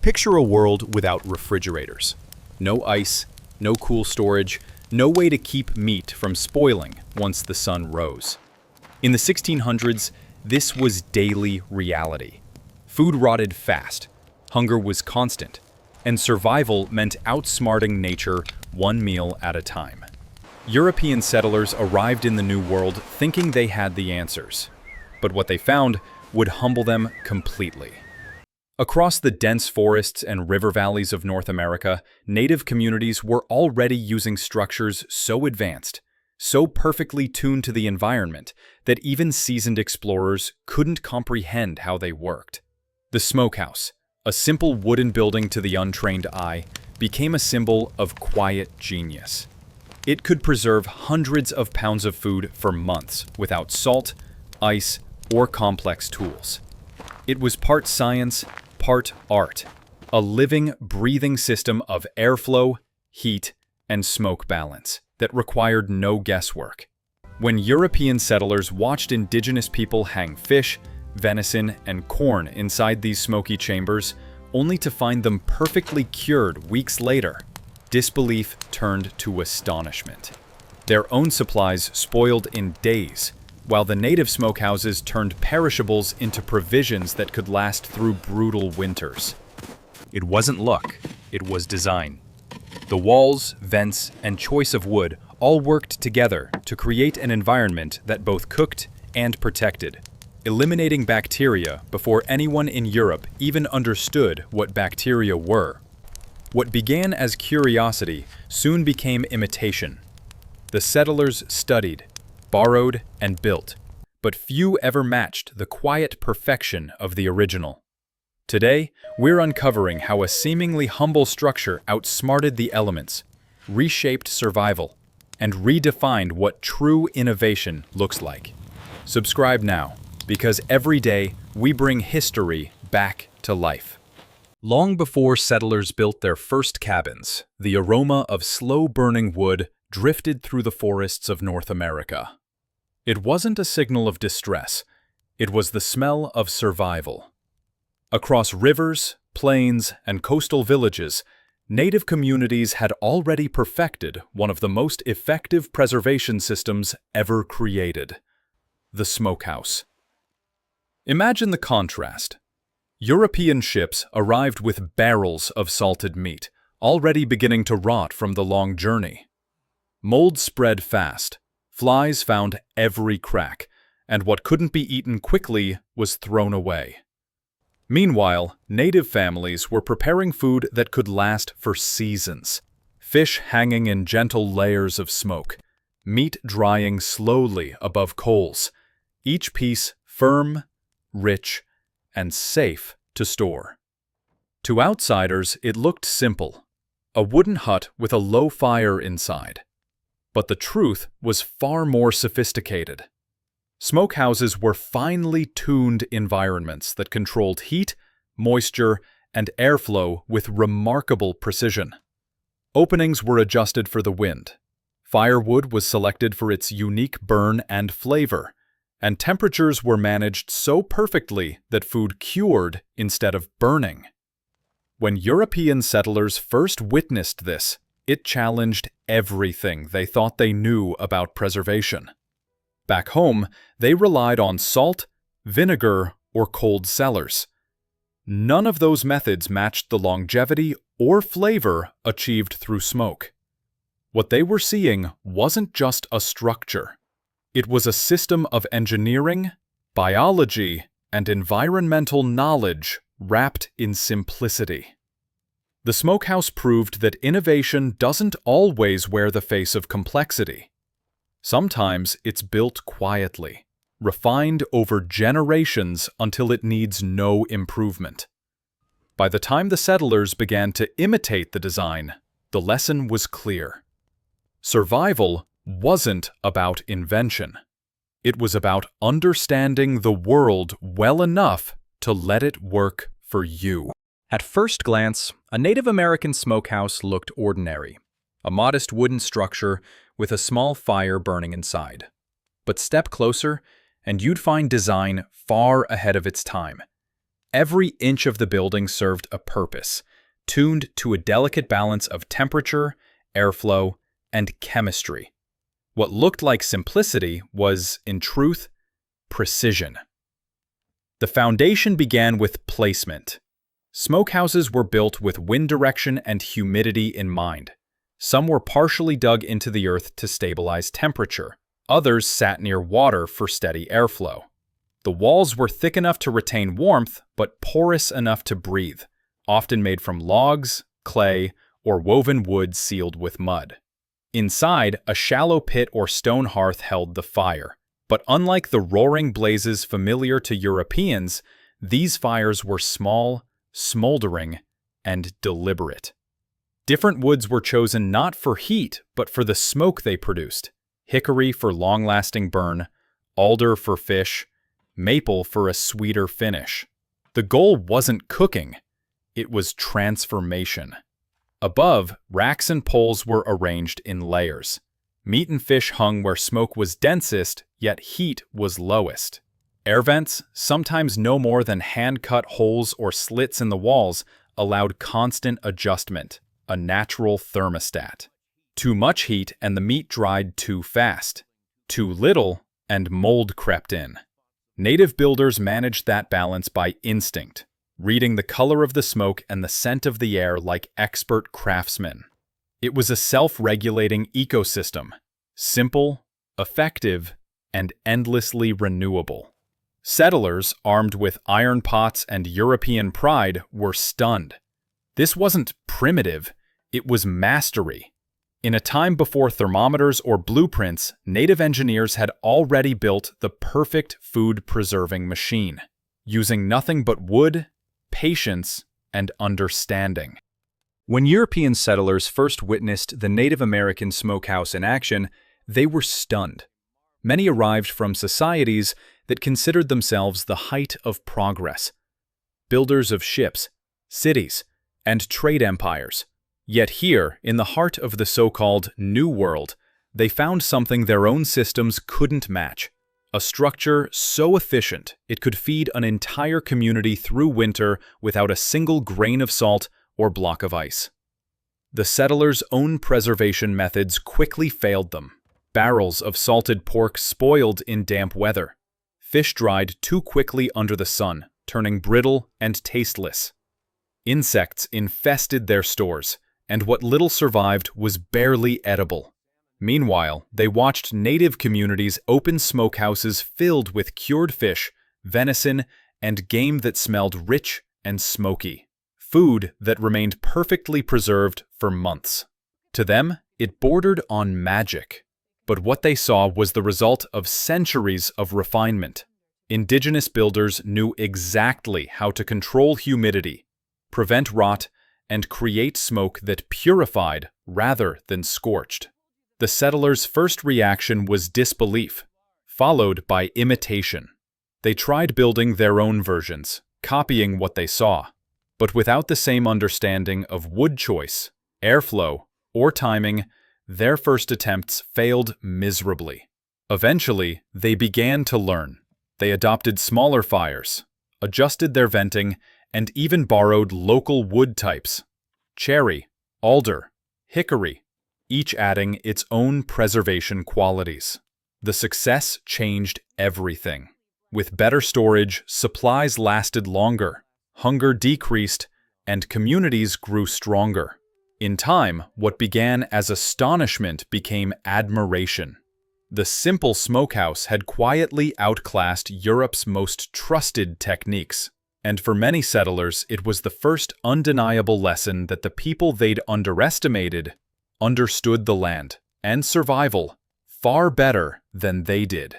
Picture a world without refrigerators. No ice, no cool storage, no way to keep meat from spoiling once the sun rose. In the 1600s, this was daily reality. Food rotted fast, hunger was constant, and survival meant outsmarting nature one meal at a time. European settlers arrived in the New World thinking they had the answers, but what they found would humble them completely. Across the dense forests and river valleys of North America, native communities were already using structures so advanced, so perfectly tuned to the environment, that even seasoned explorers couldn't comprehend how they worked. The smokehouse, a simple wooden building to the untrained eye, became a symbol of quiet genius. It could preserve hundreds of pounds of food for months without salt, ice, or complex tools. It was part science, part art, a living, breathing system of airflow, heat, and smoke balance that required no guesswork. When European settlers watched indigenous people hang fish, venison, and corn inside these smoky chambers, only to find them perfectly cured weeks later, disbelief turned to astonishment. Their own supplies spoiled in days, while the native smokehouses turned perishables into provisions that could last through brutal winters. It wasn't luck, it was design. The walls, vents, and choice of wood all worked together to create an environment that both cooked and protected, eliminating bacteria before anyone in Europe even understood what bacteria were. What began as curiosity soon became imitation. The settlers studied, borrowed, and built, but few ever matched the quiet perfection of the original. Today, we're uncovering how a seemingly humble structure outsmarted the elements, reshaped survival, and redefined what true innovation looks like. Subscribe now, because every day we bring history back to life. Long before settlers built their first cabins, the aroma of slow-burning wood drifted through the forests of North America. It wasn't a signal of distress, it was the smell of survival. Across rivers, plains, and coastal villages, native communities had already perfected one of the most effective preservation systems ever created: the smokehouse. Imagine the contrast. European ships arrived with barrels of salted meat, already beginning to rot from the long journey. Mold spread fast, flies found every crack, and what couldn't be eaten quickly was thrown away. Meanwhile, native families were preparing food that could last for seasons. Fish hanging in gentle layers of smoke, meat drying slowly above coals, each piece firm, rich, and safe to store. To outsiders, it looked simple: a wooden hut with a low fire inside. But the truth was far more sophisticated. Smokehouses were finely tuned environments that controlled heat, moisture, and airflow with remarkable precision. Openings were adjusted for the wind. Firewood was selected for its unique burn and flavor, and temperatures were managed so perfectly that food cured instead of burning. When European settlers first witnessed this, it challenged everything they thought they knew about preservation. Back home, they relied on salt, vinegar, or cold cellars. None of those methods matched the longevity or flavor achieved through smoke. What they were seeing wasn't just a structure. It was a system of engineering, biology, and environmental knowledge wrapped in simplicity. The smokehouse proved that innovation doesn't always wear the face of complexity. Sometimes it's built quietly, refined over generations until it needs no improvement. By the time the settlers began to imitate the design, the lesson was clear. Survival wasn't about invention. It was about understanding the world well enough to let it work for you. At first glance, a Native American smokehouse looked ordinary, a modest wooden structure with a small fire burning inside. But step closer, and you'd find design far ahead of its time. Every inch of the building served a purpose, tuned to a delicate balance of temperature, airflow, and chemistry. What looked like simplicity was, in truth, precision. The foundation began with placement. Smokehouses were built with wind direction and humidity in mind. Some were partially dug into the earth to stabilize temperature. Others sat near water for steady airflow. The walls were thick enough to retain warmth, but porous enough to breathe, often made from logs, clay, or woven wood sealed with mud. Inside, a shallow pit or stone hearth held the fire. But unlike the roaring blazes familiar to Europeans, these fires were small, smoldering, and deliberate. Different woods were chosen not for heat, but for the smoke they produced. Hickory for long-lasting burn, alder for fish, maple for a sweeter finish. The goal wasn't cooking, it was transformation. Above, racks and poles were arranged in layers. Meat and fish hung where smoke was densest, yet heat was lowest. Air vents, sometimes no more than hand-cut holes or slits in the walls, allowed constant adjustment, a natural thermostat. Too much heat and the meat dried too fast. Too little and mold crept in. Native builders managed that balance by instinct, reading the color of the smoke and the scent of the air like expert craftsmen. It was a self-regulating ecosystem, simple, effective, and endlessly renewable. Settlers, armed with iron pots and European pride, were stunned. This wasn't primitive, it was mastery. In a time before thermometers or blueprints, native engineers had already built the perfect food-preserving machine, using nothing but wood, patience, and understanding. When European settlers first witnessed the Native American smokehouse in action, they were stunned. Many arrived from societies that considered themselves the height of progress, builders of ships, cities, and trade empires. Yet here, in the heart of the so-called New World, they found something their own systems couldn't match. A structure so efficient it could feed an entire community through winter without a single grain of salt or block of ice. The settlers' own preservation methods quickly failed them. Barrels of salted pork spoiled in damp weather. Fish dried too quickly under the sun, turning brittle and tasteless. Insects infested their stores, and what little survived was barely edible. Meanwhile, they watched native communities open smokehouses filled with cured fish, venison, and game that smelled rich and smoky. Food that remained perfectly preserved for months. To them, it bordered on magic. But what they saw was the result of centuries of refinement. Indigenous builders knew exactly how to control humidity, prevent rot, and create smoke that purified rather than scorched. The settlers' first reaction was disbelief, followed by imitation. They tried building their own versions, copying what they saw, but without the same understanding of wood choice, airflow, or timing, their first attempts failed miserably. Eventually, they began to learn. They adopted smaller fires, adjusted their venting, and even borrowed local wood types: cherry, alder, hickory, each adding its own preservation qualities. The success changed everything. With better storage, supplies lasted longer, hunger decreased, and communities grew stronger. In time, what began as astonishment became admiration. The simple smokehouse had quietly outclassed Europe's most trusted techniques. And for many settlers, it was the first undeniable lesson that the people they'd underestimated understood the land and survival far better than they did.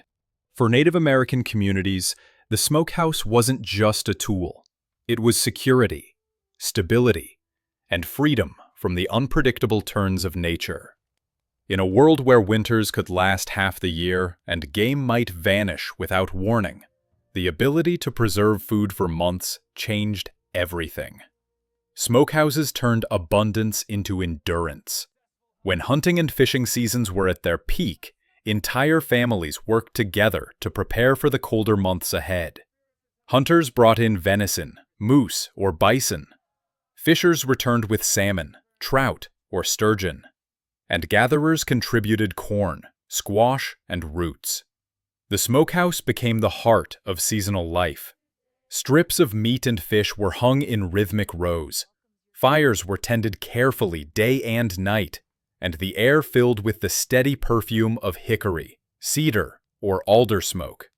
For Native American communities, the smokehouse wasn't just a tool. It was security, stability, and freedom from the unpredictable turns of nature. In a world where winters could last half the year and game might vanish without warning, the ability to preserve food for months changed everything. Smokehouses turned abundance into endurance. When hunting and fishing seasons were at their peak, entire families worked together to prepare for the colder months ahead. Hunters brought in venison, moose or bison. Fishers returned with salmon, trout, or sturgeon. And gatherers contributed corn, squash, and roots. The smokehouse became the heart of seasonal life. Strips of meat and fish were hung in rhythmic rows. Fires were tended carefully day and night, and the air filled with the steady perfume of hickory, cedar, or alder smoke.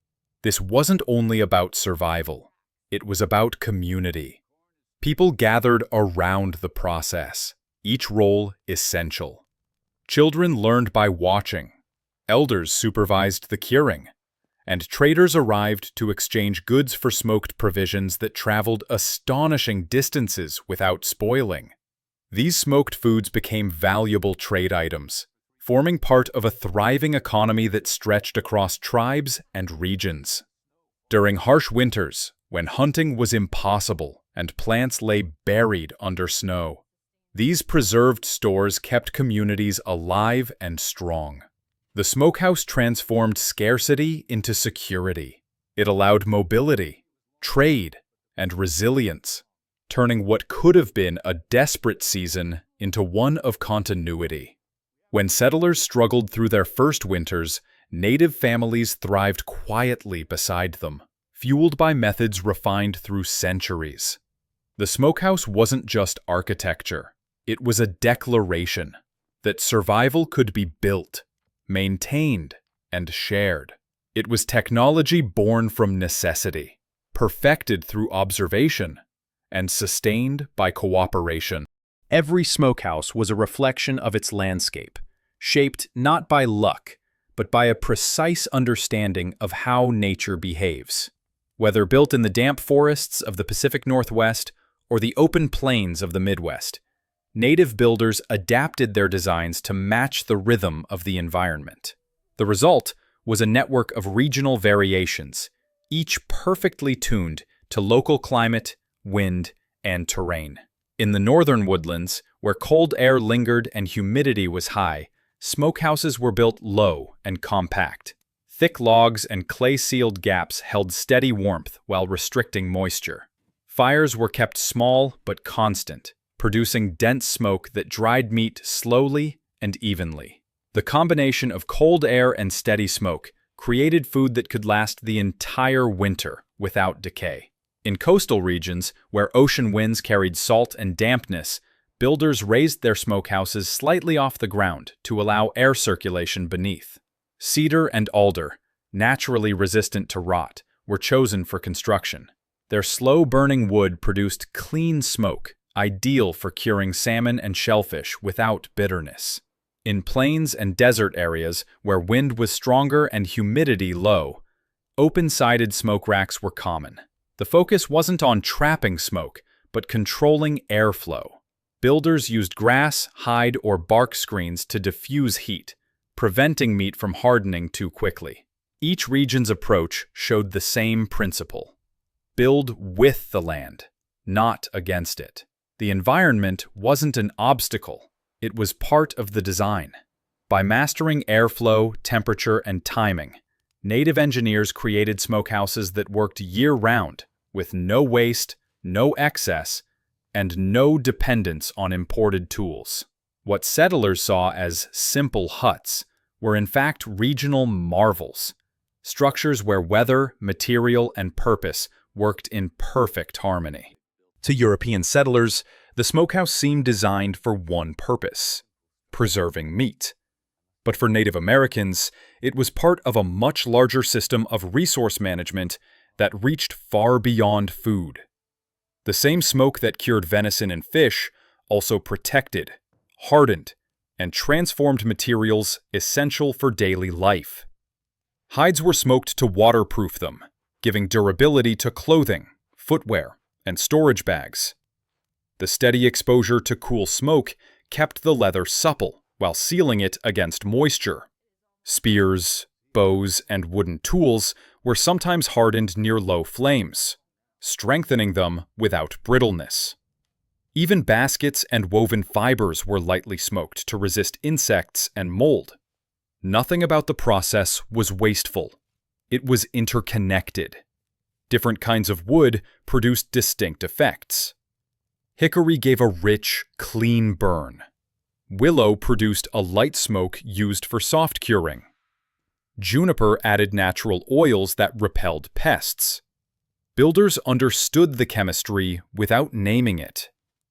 This wasn't only about survival. It was about community. People gathered around the process, each role essential. Children learned by watching. Elders supervised the curing. And traders arrived to exchange goods for smoked provisions that traveled astonishing distances without spoiling. These smoked foods became valuable trade items, forming part of a thriving economy that stretched across tribes and regions. During harsh winters, when hunting was impossible and plants lay buried under snow, these preserved stores kept communities alive and strong. The smokehouse transformed scarcity into security. It allowed mobility, trade, and resilience, turning what could have been a desperate season into one of continuity. When settlers struggled through their first winters, native families thrived quietly beside them, fueled by methods refined through centuries. The smokehouse wasn't just architecture. It was a declaration that survival could be built, maintained, and shared. It was technology born from necessity, perfected through observation, and sustained by cooperation. Every smokehouse was a reflection of its landscape, shaped not by luck, but by a precise understanding of how nature behaves. Whether built in the damp forests of the Pacific Northwest or the open plains of the Midwest, native builders adapted their designs to match the rhythm of the environment. The result was a network of regional variations, each perfectly tuned to local climate, wind, and terrain. In the northern woodlands, where cold air lingered and humidity was high, smokehouses were built low and compact. Thick logs and clay-sealed gaps held steady warmth while restricting moisture. Fires were kept small but constant, producing dense smoke that dried meat slowly and evenly. The combination of cold air and steady smoke created food that could last the entire winter without decay. In coastal regions, where ocean winds carried salt and dampness, builders raised their smokehouses slightly off the ground to allow air circulation beneath. Cedar and alder, naturally resistant to rot, were chosen for construction. Their slow-burning wood produced clean smoke, ideal for curing salmon and shellfish without bitterness. In plains and desert areas where wind was stronger and humidity low, open-sided smoke racks were common. The focus wasn't on trapping smoke, but controlling airflow. Builders used grass, hide, or bark screens to diffuse heat, preventing meat from hardening too quickly. Each region's approach showed the same principle: build with the land, not against it. The environment wasn't an obstacle, it was part of the design. By mastering airflow, temperature, and timing, native engineers created smokehouses that worked year-round, with no waste, no excess, and no dependence on imported tools. What settlers saw as simple huts were in fact regional marvels, structures where weather, material, and purpose worked in perfect harmony. To European settlers, the smokehouse seemed designed for one purpose: preserving meat. But for Native Americans, it was part of a much larger system of resource management that reached far beyond food. The same smoke that cured venison and fish also protected, hardened, and transformed materials essential for daily life. Hides were smoked to waterproof them, giving durability to clothing, footwear, and storage bags. The steady exposure to cool smoke kept the leather supple while sealing it against moisture. Spears, bows, and wooden tools were sometimes hardened near low flames, strengthening them without brittleness. Even baskets and woven fibers were lightly smoked to resist insects and mold. Nothing about the process was wasteful. It was interconnected. Different kinds of wood produced distinct effects. Hickory gave a rich, clean burn. Willow produced a light smoke used for soft curing. Juniper added natural oils that repelled pests. Builders understood the chemistry without naming it,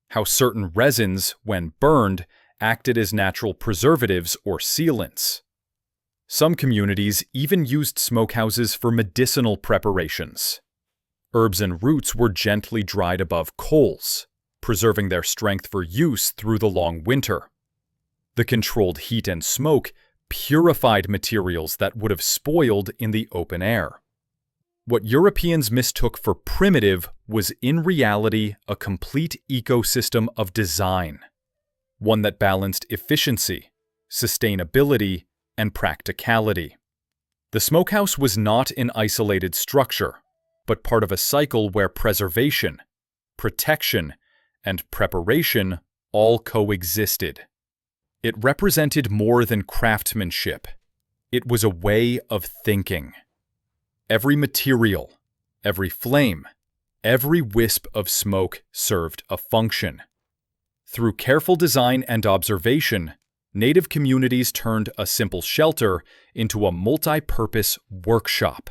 how certain resins, when burned, acted as natural preservatives or sealants. Some communities even used smokehouses for medicinal preparations. Herbs and roots were gently dried above coals, preserving their strength for use through the long winter. The controlled heat and smoke purified materials that would have spoiled in the open air. What Europeans mistook for primitive was in reality a complete ecosystem of design, one that balanced efficiency, sustainability, and practicality. The smokehouse was not an isolated structure, but part of a cycle where preservation, protection, and preparation all coexisted. It represented more than craftsmanship. It was a way of thinking. Every material, every flame, every wisp of smoke served a function. Through careful design and observation, native communities turned a simple shelter into a multi-purpose workshop.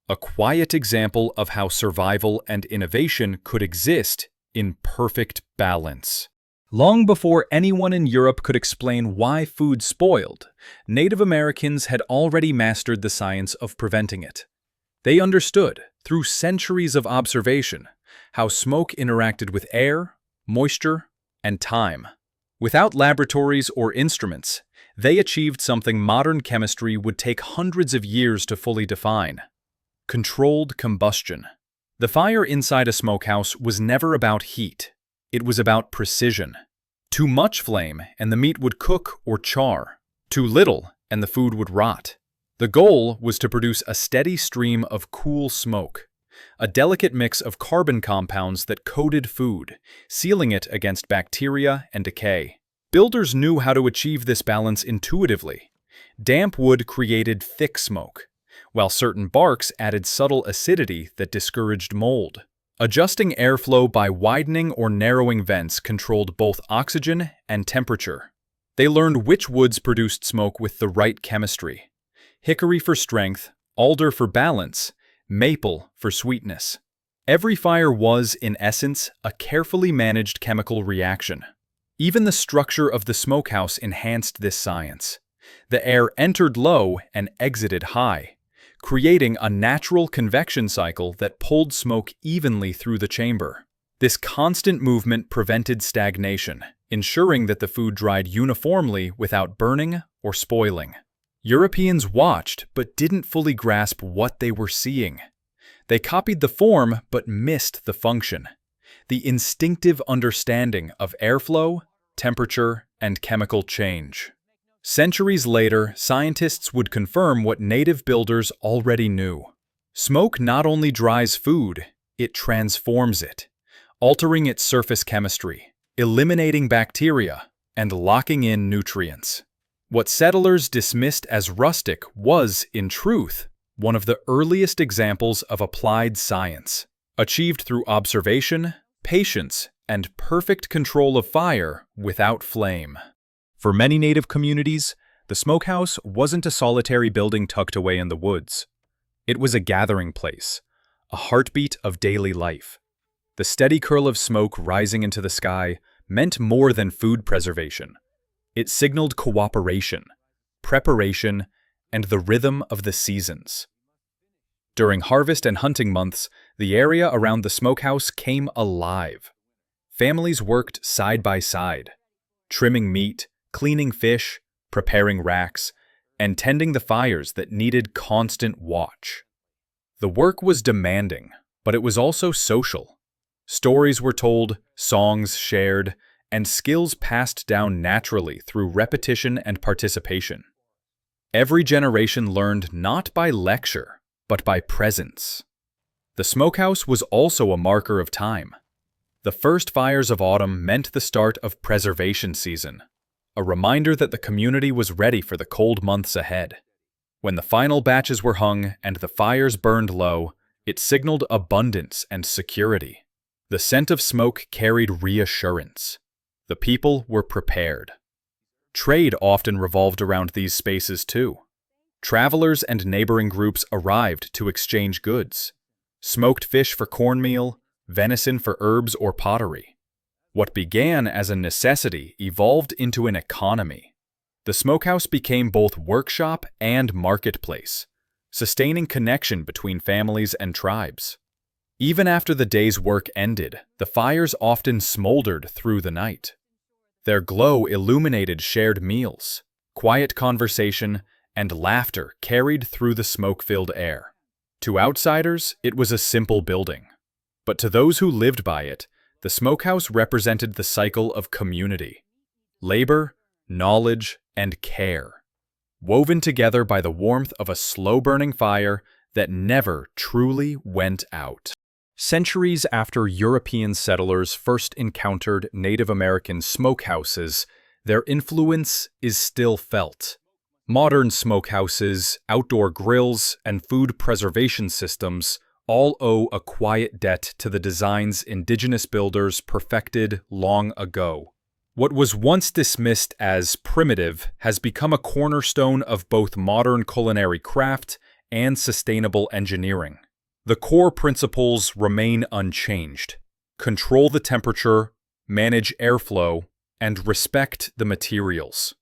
A quiet example of how survival and innovation could exist in perfect balance. Long before anyone in Europe could explain why food spoiled, Native Americans had already mastered the science of preventing it. They understood, through centuries of observation, how smoke interacted with air, moisture, and time. Without laboratories or instruments, they achieved something modern chemistry would take hundreds of years to fully define: controlled combustion. The fire inside a smokehouse was never about heat. It was about precision. Too much flame and the meat would cook or char. Too little and the food would rot. The goal was to produce a steady stream of cool smoke, a delicate mix of carbon compounds that coated food, sealing it against bacteria and decay. Builders knew how to achieve this balance intuitively. Damp wood created thick smoke, while certain barks added subtle acidity that discouraged mold. Adjusting airflow by widening or narrowing vents controlled both oxygen and temperature. They learned which woods produced smoke with the right chemistry: hickory for strength, alder for balance, maple for sweetness. Every fire was, in essence, a carefully managed chemical reaction. Even the structure of the smokehouse enhanced this science. The air entered low and exited high, creating a natural convection cycle that pulled smoke evenly through the chamber. This constant movement prevented stagnation, ensuring that the food dried uniformly without burning or spoiling. Europeans watched but didn't fully grasp what they were seeing. They copied the form but missed the function: the instinctive understanding of airflow, temperature, and chemical change. Centuries later, scientists would confirm what native builders already knew. Smoke not only dries food, it transforms it, altering its surface chemistry, eliminating bacteria, and locking in nutrients. What settlers dismissed as rustic was, in truth, one of the earliest examples of applied science, achieved through observation, patience, and perfect control of fire without flame. For many native communities, the smokehouse wasn't a solitary building tucked away in the woods. It was a gathering place, a heartbeat of daily life. The steady curl of smoke rising into the sky meant more than food preservation. It signaled cooperation, preparation, and the rhythm of the seasons. During harvest and hunting months, the area around the smokehouse came alive. Families worked side by side, trimming meat, cleaning fish, preparing racks, and tending the fires that needed constant watch. The work was demanding, but it was also social. Stories were told, songs shared, and skills passed down naturally through repetition and participation. Every generation learned not by lecture, but by presence. The smokehouse was also a marker of time. The first fires of autumn meant the start of preservation season, a reminder that the community was ready for the cold months ahead. When the final batches were hung and the fires burned low, It signaled abundance and security. The scent of smoke carried reassurance. The people were prepared. Trade often revolved around these spaces too. Travelers and neighboring groups arrived to exchange goods. Smoked fish for cornmeal, venison for herbs or pottery. What began as a necessity evolved into an economy. The smokehouse became both workshop and marketplace, sustaining connection between families and tribes. Even after the day's work ended, the fires often smoldered through the night. Their glow illuminated shared meals, quiet conversation, and laughter carried through the smoke-filled air. To outsiders, it was a simple building. But to those who lived by it, the smokehouse represented the cycle of community. Labor, knowledge, and care, woven together by the warmth of a slow-burning fire that never truly went out. Centuries after European settlers first encountered Native American smokehouses, their influence is still felt. Modern smokehouses, outdoor grills, and food preservation systems all owe a quiet debt to the designs indigenous builders perfected long ago. What was once dismissed as primitive has become a cornerstone of both modern culinary craft and sustainable engineering. The core principles remain unchanged. Control the temperature, manage airflow, and respect the materials.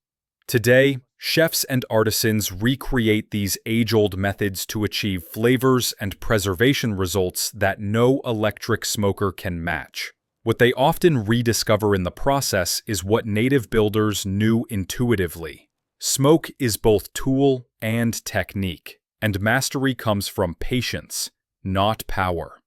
Today, chefs and artisans recreate these age-old methods to achieve flavors and preservation results that no electric smoker can match. What they often rediscover in the process is what native builders knew intuitively. Smoke is both tool and technique, and mastery comes from patience, not power.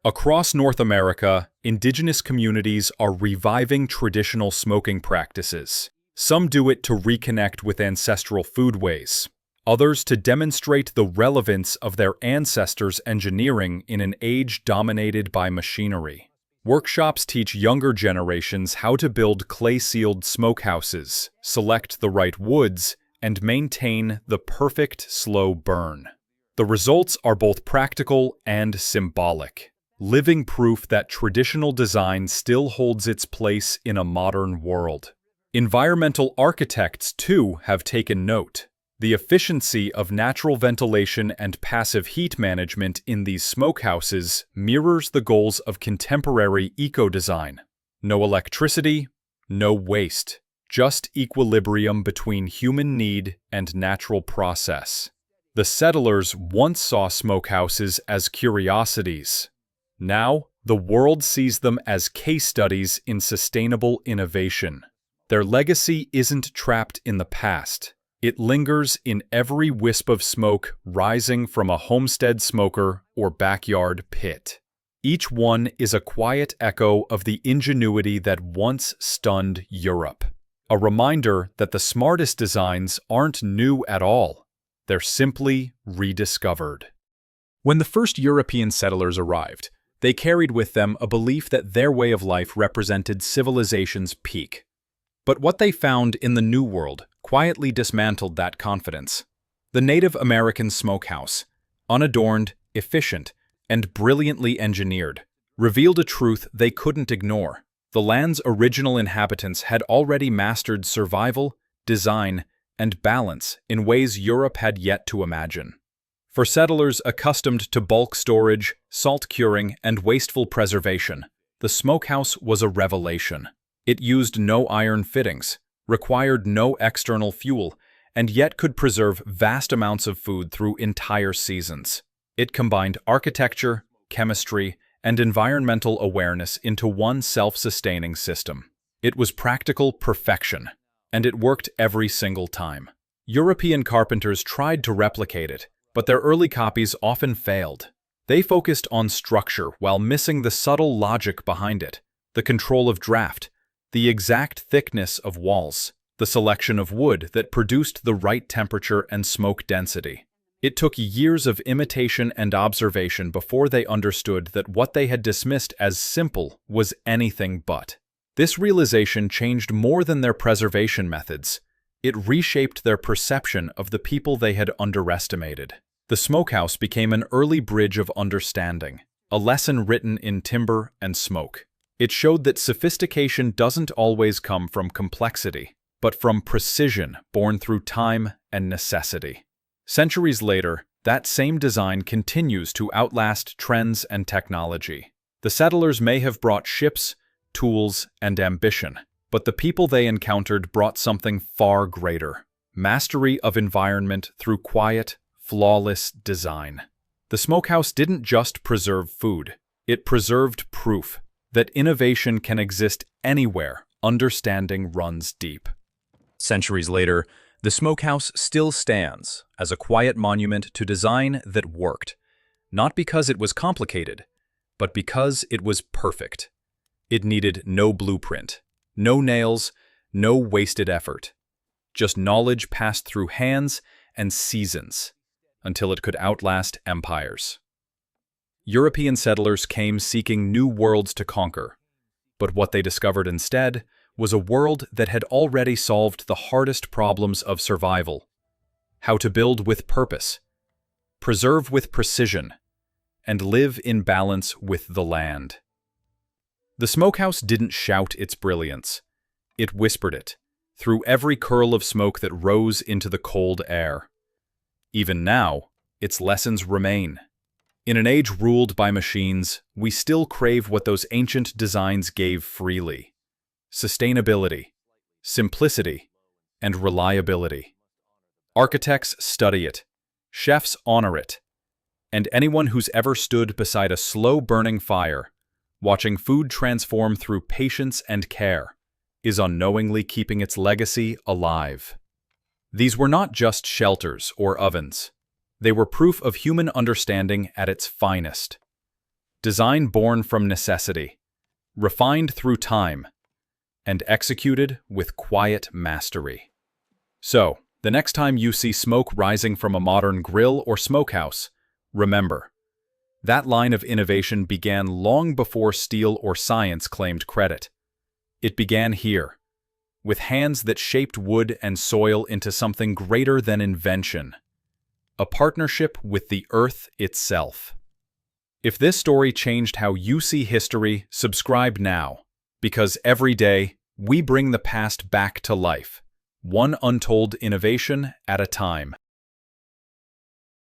Across North America, indigenous communities are reviving traditional smoking practices. Some do it to reconnect with ancestral foodways, others to demonstrate the relevance of their ancestors' engineering in an age dominated by machinery. Workshops teach younger generations how to build clay-sealed smokehouses, select the right woods, and maintain the perfect slow burn. The results are both practical and symbolic, living proof that traditional design still holds its place in a modern world. Environmental architects, too, have taken note. The efficiency of natural ventilation and passive heat management in these smokehouses mirrors the goals of contemporary eco-design. No electricity, no waste, just equilibrium between human need and natural process. The settlers once saw smokehouses as curiosities. Now, the world sees them as case studies in sustainable innovation. Their legacy isn't trapped in the past. It lingers in every wisp of smoke rising from a homestead smoker or backyard pit. Each one is a quiet echo of the ingenuity that once stunned Europe. A reminder that the smartest designs aren't new at all. They're simply rediscovered. When the first European settlers arrived, they carried with them a belief that their way of life represented civilization's peak. But what they found in the New World quietly dismantled that confidence. The Native American smokehouse, unadorned, efficient, and brilliantly engineered, revealed a truth they couldn't ignore. The land's original inhabitants had already mastered survival, design, and balance in ways Europe had yet to imagine. For settlers accustomed to bulk storage, salt curing, and wasteful preservation, the smokehouse was a revelation. It used no iron fittings, required no external fuel, and yet could preserve vast amounts of food through entire seasons. It combined architecture, chemistry, and environmental awareness into one self-sustaining system. It was practical perfection, and it worked every single time. European carpenters tried to replicate it, but their early copies often failed. They focused on structure while missing the subtle logic behind it, the control of draft, the exact thickness of walls, the selection of wood that produced the right temperature and smoke density. It took years of imitation and observation before they understood that what they had dismissed as simple was anything but. This realization changed more than their preservation methods. It reshaped their perception of the people they had underestimated. The smokehouse became an early bridge of understanding, a lesson written in timber and smoke. It showed that sophistication doesn't always come from complexity, but from precision born through time and necessity. Centuries later, that same design continues to outlast trends and technology. The settlers may have brought ships, tools, and ambition, but the people they encountered brought something far greater: mastery of environment through quiet, flawless design. The smokehouse didn't just preserve food, it preserved proof that innovation can exist anywhere understanding runs deep. Centuries later, the smokehouse still stands as a quiet monument to design that worked, not because it was complicated, but because it was perfect. It needed no blueprint, no nails, no wasted effort. Just knowledge passed through hands and seasons until it could outlast empires. European settlers came seeking new worlds to conquer, but what they discovered instead was a world that had already solved the hardest problems of survival: how to build with purpose, preserve with precision, and live in balance with the land. The smokehouse didn't shout its brilliance. It whispered it, through every curl of smoke that rose into the cold air. Even now, its lessons remain. In an age ruled by machines, we still crave what those ancient designs gave freely: sustainability, simplicity, and reliability. Architects study it, chefs honor it, and anyone who's ever stood beside a slow-burning fire, watching food transform through patience and care, is unknowingly keeping its legacy alive. These were not just shelters or ovens. They were proof of human understanding at its finest. Design born from necessity, refined through time, and executed with quiet mastery. So, the next time you see smoke rising from a modern grill or smokehouse, remember, that line of innovation began long before steel or science claimed credit. It began here, with hands that shaped wood and soil into something greater than invention: a partnership with the earth itself. If this story changed how you see history, subscribe now, because every day we bring the past back to life, one untold innovation at a time.